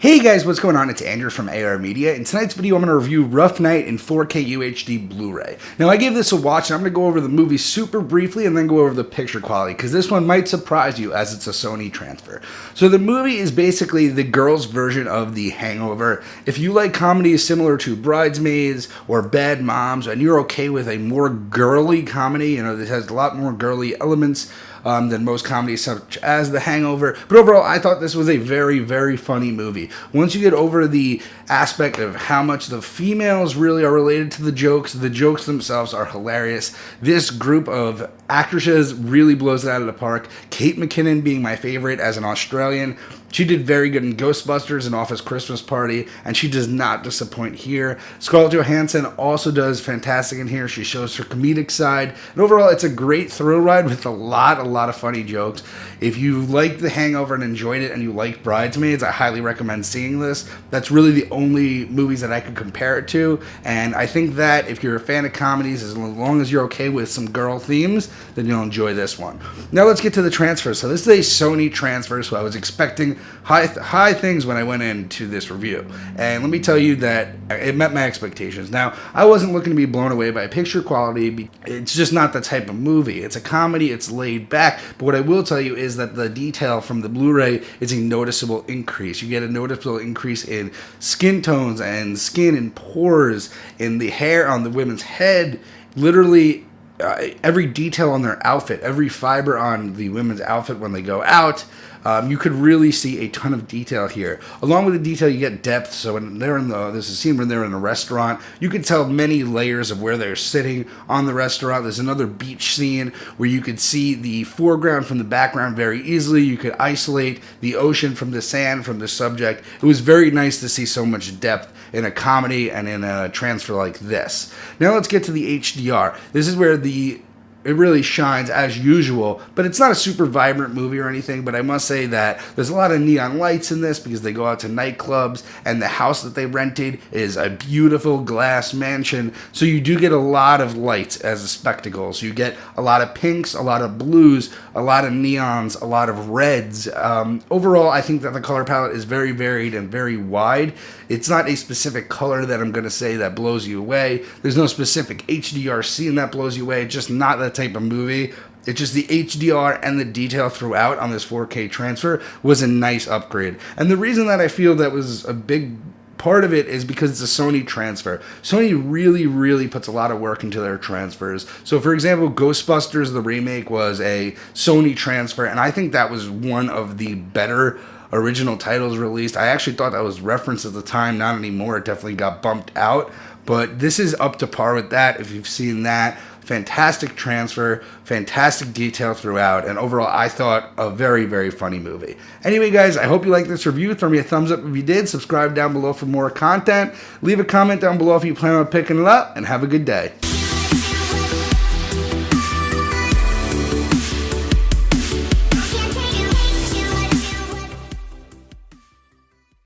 Hey guys, what's going on? It's Andrew from AR Media. In tonight's video, I'm going to review Rough Night in 4K UHD Blu-ray. Now, I gave this a watch, and I'm going to go over the movie super briefly and then go over the picture quality, because this one might surprise you as it's a Sony transfer. So the movie is basically the girls' version of The Hangover. If you like comedies similar to Bridesmaids or Bad Moms, and you're okay with a more girly comedy, this has a lot more girly elements than most comedies such as The Hangover. But overall, I thought this was a very, very funny movie. Once you get over the aspect of how much the females really are related to the jokes themselves are hilarious. This group of actresses really blows it out of the park. Kate McKinnon being my favorite as an Australian. She did very good in Ghostbusters and Office Christmas Party, and she does not disappoint here. Scarlett Johansson also does fantastic in here. She shows her comedic side. And overall, it's a great thrill ride with a lot of funny jokes. If you liked The Hangover and enjoyed it and you like Bridesmaids, I highly recommend seeing this. That's really the only movies that I could compare it to. And I think that if you're a fan of comedies, as long as you're okay with some girl themes, then you'll enjoy this one. Now let's get to the transfer. So this is a Sony transfer, so I was expecting high things when I went into this review, and let me tell you that it met my expectations. Now, I wasn't looking to be blown away by picture quality. It's just not the type of movie. It's a comedy, it's laid back, but what I will tell you is that the detail from the Blu-ray is a noticeable increase. You get a noticeable increase in skin tones and skin and pores in the hair on the women's head. Literally every detail on their outfit, every fiber on the women's outfit when they go out, you could really see a ton of detail here. Along with the detail, you get depth. So when they're there's a scene when they're in a restaurant, you can tell many layers of where they're sitting on the restaurant. There's another beach scene where you could see the foreground from the background very easily. You could isolate the ocean from the sand, from the subject. It was very nice to see so much depth in a comedy and in a transfer like this. Now let's get to the HDR. This is where it really shines as usual, but it's not a super vibrant movie or anything, but I must say that there's a lot of neon lights in this because they go out to nightclubs, and the house that they rented is a beautiful glass mansion, so you do get a lot of lights as a spectacle. So you get a lot of pinks, a lot of blues, a lot of neons, a lot of reds. Overall, I think that the color palette is very varied and very wide. It's not a specific color that I'm going to say that blows you away. There's no specific HDR scene that blows you away. It's just not that type of movie. It's just the HDR and the detail throughout on this 4K transfer was a nice upgrade. And the reason that I feel that was a big part of it is because it's a Sony transfer. Sony really puts a lot of work into their transfers. So for example, Ghostbusters, the remake, was a Sony transfer, and I think that was one of the better original titles released. I actually thought that was referenced at the time, not anymore. It definitely got bumped out, but this is up to par with that. If you've seen that, fantastic transfer, fantastic detail throughout, and overall I thought a very funny movie. Anyway guys, I hope you liked this review. Throw me a thumbs up if you did. Subscribe down below for more content. Leave a comment down below if you plan on picking it up, and have a good day.